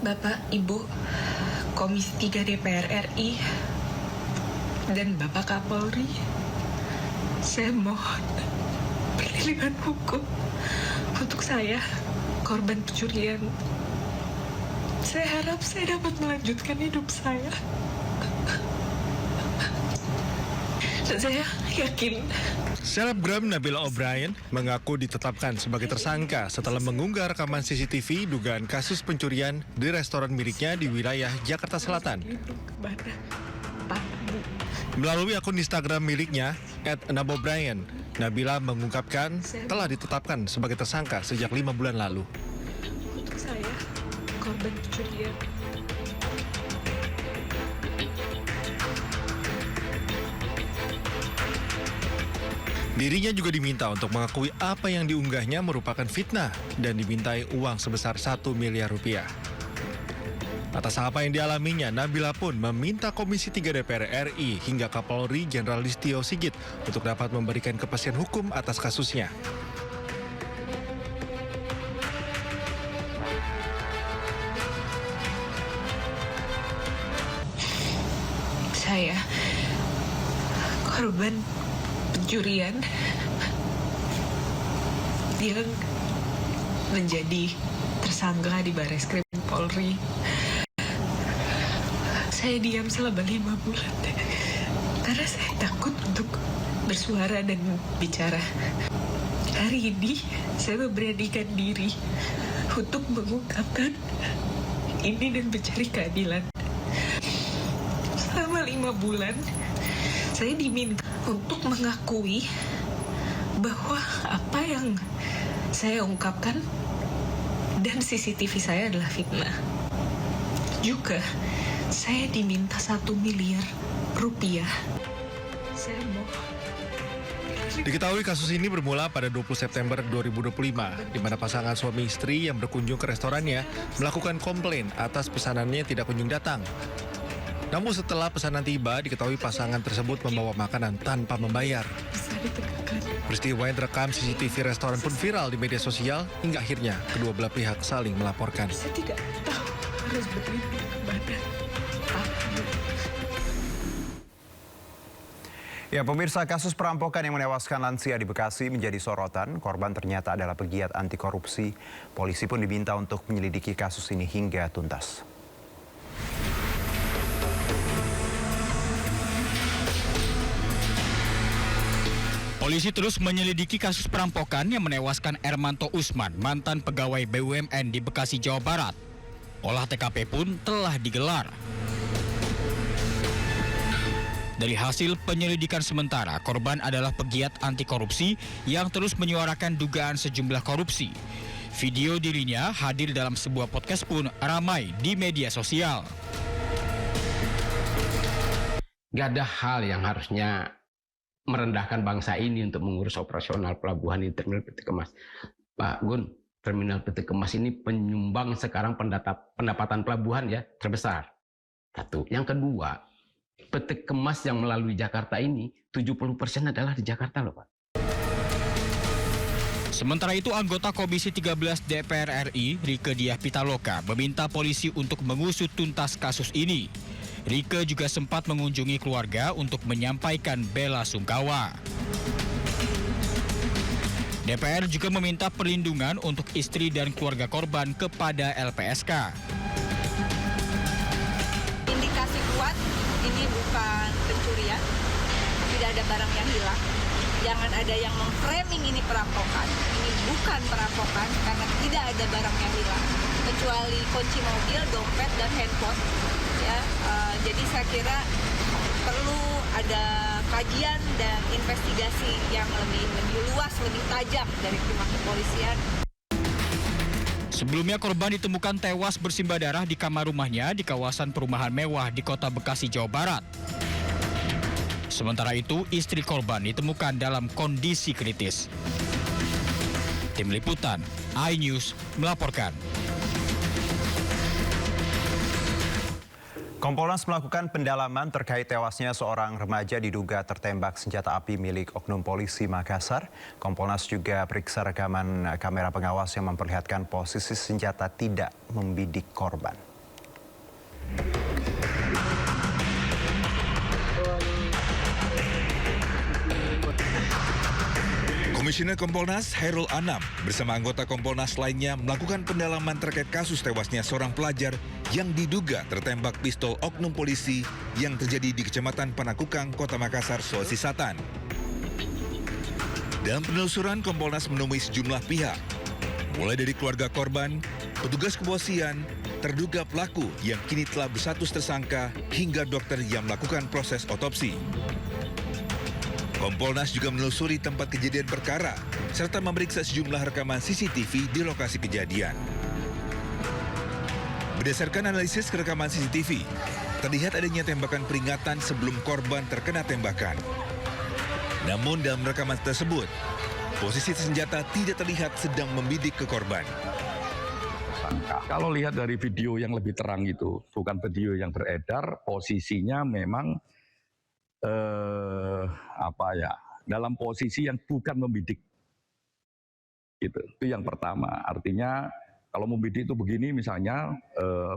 Bapak, Ibu, Komisi 3 DPR RI, dan Bapak Kapolri, saya mohon perlindungan hukum untuk saya, korban pencurian. Saya harap saya dapat melanjutkan hidup saya. Dan saya yakin Selebgram Nabila O'Brien mengaku ditetapkan sebagai tersangka setelah mengunggah rekaman CCTV dugaan kasus pencurian di restoran miliknya di wilayah Jakarta Selatan. Melalui akun Instagram miliknya, @nabobrien, Nabila mengungkapkan telah ditetapkan sebagai tersangka sejak 5 bulan lalu. untuk saya, korban pencurian. Dirinya juga diminta untuk mengakui apa yang diunggahnya merupakan fitnah dan dimintai uang sebesar 1 miliar rupiah. Atas apa yang dialaminya, Nabila pun meminta Komisi 3 DPR RI hingga Kapolri Jenderal Listio Sigit untuk dapat memberikan kepastian hukum atas kasusnya. Saya korban pencurian yang menjadi tersangka di Bareskrim Polri. Saya diam selama 5 bulan karena saya takut untuk bersuara dan bicara. Hari ini saya memberanikan diri untuk mengungkapkan ini dan mencari keadilan. Selama 5 bulan saya diminta untuk mengakui bahwa apa yang saya ungkapkan dan CCTV saya adalah fitnah. Juga saya diminta 1 miliar rupiah. Saya mohon. Diketahui kasus ini bermula pada 20 September 2025, di mana pasangan suami istri yang berkunjung ke restorannya melakukan komplain atas pesanannya tidak kunjung datang. Namun setelah pesanan tiba, diketahui pasangan tersebut membawa makanan tanpa membayar. Peristiwa yang terekam CCTV restoran pun viral di media sosial hingga akhirnya kedua belah pihak saling melaporkan. Saya tidak tahu harus berlindung kepada apa. Ya, pemirsa, kasus perampokan yang menewaskan lansia di Bekasi menjadi sorotan. Korban ternyata adalah pegiat anti korupsi. Polisi pun diminta untuk menyelidiki kasus ini hingga tuntas. Polisi terus menyelidiki kasus perampokan yang menewaskan Ermanto Usman, mantan pegawai BUMN di Bekasi, Jawa Barat. Olah TKP pun telah digelar. Dari hasil penyelidikan sementara, korban adalah pegiat anti korupsi yang terus menyuarakan dugaan sejumlah korupsi. Video dirinya hadir dalam sebuah podcast pun ramai di media sosial. Gak ada hal yang harusnya merendahkan bangsa ini untuk mengurus operasional pelabuhan di Terminal PT Kemas. Pak Gun, Terminal PT Kemas ini penyumbang sekarang pendapatan pelabuhan ya terbesar. Satu. Yang kedua, PT Kemas yang melalui Jakarta ini 70% adalah di Jakarta loh Pak. Sementara itu, anggota Komisi 13 DPR RI, Rieke Diah Pitaloka, meminta polisi untuk mengusut tuntas kasus ini. Rieke juga sempat mengunjungi keluarga untuk menyampaikan bela sungkawa. DPR juga meminta perlindungan untuk istri dan keluarga korban kepada LPSK. Indikasi kuat ini bukan pencurian, tidak ada barang yang hilang. Jangan ada yang memframing ini perampokan. Ini bukan perampokan karena tidak ada barang yang hilang kecuali kunci mobil, dompet, dan handphone. Ya, jadi saya kira perlu ada kajian dan investigasi yang lebih luas, lebih tajam dari pihak kepolisian. Sebelumnya korban ditemukan tewas bersimbah darah di kamar rumahnya di kawasan perumahan mewah di Kota Bekasi, Jawa Barat. Sementara itu, istri korban ditemukan dalam kondisi kritis. Tim Liputan, iNews melaporkan. Kompolnas melakukan pendalaman terkait tewasnya seorang remaja diduga tertembak senjata api milik oknum polisi Makassar. Kompolnas juga periksa rekaman kamera pengawas yang memperlihatkan posisi senjata tidak membidik korban. Komisioner Kompolnas Hairul Anam bersama anggota Kompolnas lainnya melakukan pendalaman terkait kasus tewasnya seorang pelajar yang diduga tertembak pistol oknum polisi yang terjadi di Kecamatan Panakukang, Kota Makassar, Sulawesi Selatan. Dalam penelusuran, Kompolnas menemui sejumlah pihak, mulai dari keluarga korban, petugas kepolisian, terduga pelaku yang kini telah berstatus tersangka, hingga dokter yang melakukan proses otopsi. Kompolnas juga menelusuri tempat kejadian perkara, serta memeriksa sejumlah rekaman CCTV di lokasi kejadian. Berdasarkan analisis rekaman CCTV, terlihat adanya tembakan peringatan sebelum korban terkena tembakan. Namun dalam rekaman tersebut, posisi senjata tidak terlihat sedang membidik ke korban. Kalau lihat dari video yang lebih terang itu, bukan video yang beredar, posisinya memang dalam posisi yang bukan membidik. Gitu. Itu yang pertama. Artinya kalau membidik itu begini misalnya,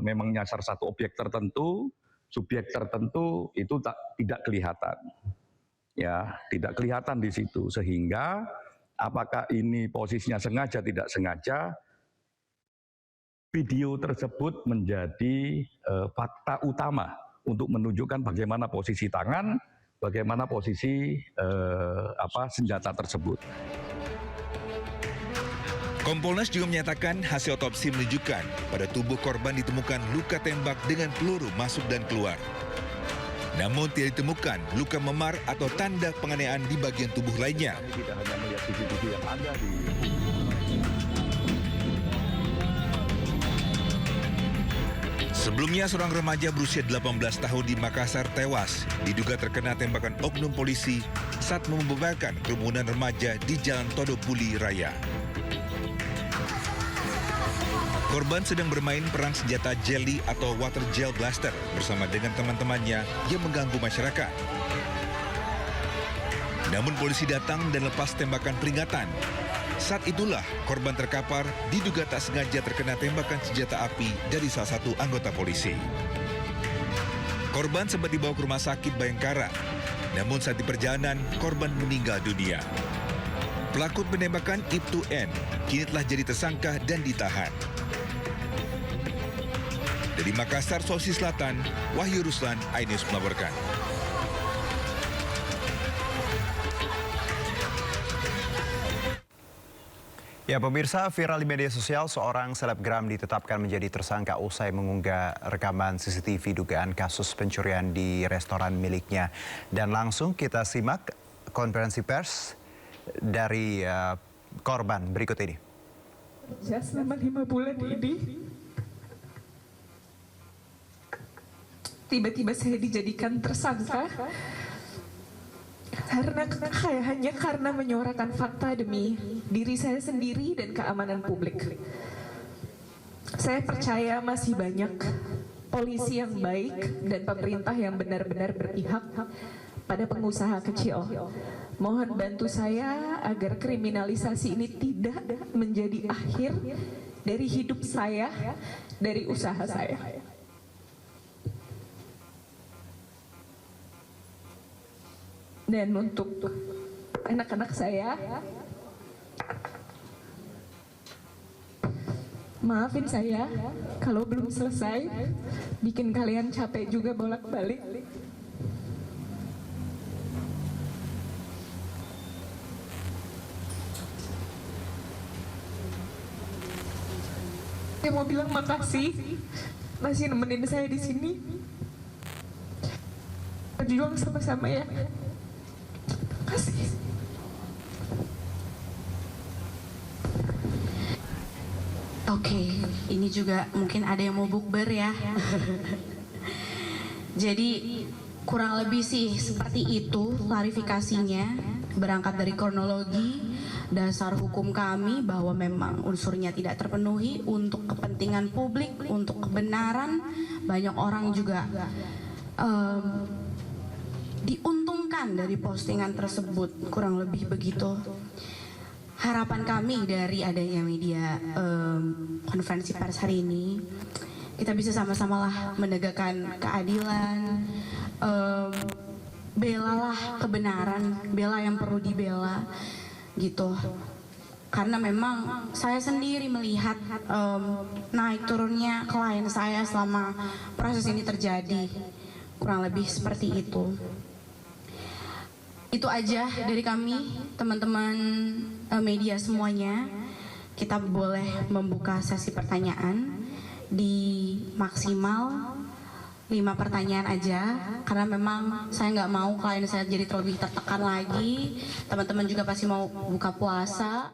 memang nyasar satu objek tertentu, subjek tertentu itu tidak kelihatan. Ya, tidak kelihatan di situ, sehingga apakah ini posisinya sengaja tidak sengaja, video tersebut menjadi fakta utama untuk menunjukkan bagaimana posisi tangan, bagaimana posisi senjata tersebut. Kompolnas juga menyatakan hasil otopsi menunjukkan pada tubuh korban ditemukan luka tembak dengan peluru masuk dan keluar. Namun tidak ditemukan luka memar atau tanda penganiayaan di bagian tubuh lainnya. Kami tidak hanya melihat CCTV yang ada di... Sebelumnya, seorang remaja berusia 18 tahun di Makassar tewas diduga terkena tembakan oknum polisi saat membubarkan kerumunan remaja di Jalan Todopuli Raya. Korban sedang bermain perang senjata jelly atau water gel blaster bersama dengan teman-temannya yang mengganggu masyarakat. Namun polisi datang dan lepas tembakan peringatan. Saat itulah korban terkapar diduga tak sengaja terkena tembakan senjata api dari salah satu anggota polisi. Korban sempat dibawa ke rumah sakit Bayangkara, namun saat di perjalanan korban meninggal dunia. Pelaku penembakan Ibtu N kini telah jadi tersangka dan ditahan. Dari Makassar, Sulawesi Selatan, Wahyu Ruslan, iNews melaporkan. Ya pemirsa, viral di media sosial seorang selebgram ditetapkan menjadi tersangka usai mengunggah rekaman CCTV dugaan kasus pencurian di restoran miliknya. Dan langsung kita simak konferensi pers dari korban berikut ini. Selama 5 bulan ini, tiba-tiba saya dijadikan tersangka hanya karena menyuarakan fakta demi diri saya sendiri dan keamanan publik. Saya percaya masih banyak polisi yang baik dan pemerintah yang benar-benar berpihak pada pengusaha kecil. Mohon bantu saya agar kriminalisasi ini tidak menjadi akhir dari hidup saya, dari usaha saya. Dan untuk anak-anak saya, maafin saya kalau belum selesai, bikin kalian capek juga bolak-balik. Saya mau bilang makasih, masih nemenin saya di sini. Berjuang sama-sama ya. Makasih. Oke, ini juga mungkin ada yang mau bukber ya. Jadi kurang lebih sih seperti itu klarifikasinya, berangkat dari kronologi dasar hukum kami bahwa memang unsurnya tidak terpenuhi untuk kepentingan publik, untuk kebenaran. Banyak orang juga diuntungkan dari postingan tersebut, kurang lebih begitu. Harapan kami dari adanya media konferensi pers hari ini, kita bisa sama-sama lah menegakkan keadilan, belalah kebenaran, bela yang perlu dibela. gitu. Karena memang saya sendiri melihat naik turunnya klien saya selama proses ini terjadi, kurang lebih seperti itu. Itu aja dari kami, teman-teman media semuanya. Kita boleh membuka sesi pertanyaan di maksimal 5 pertanyaan aja, karena memang saya nggak mau klien saya jadi terlebih tertekan lagi. Teman-teman juga pasti mau buka puasa.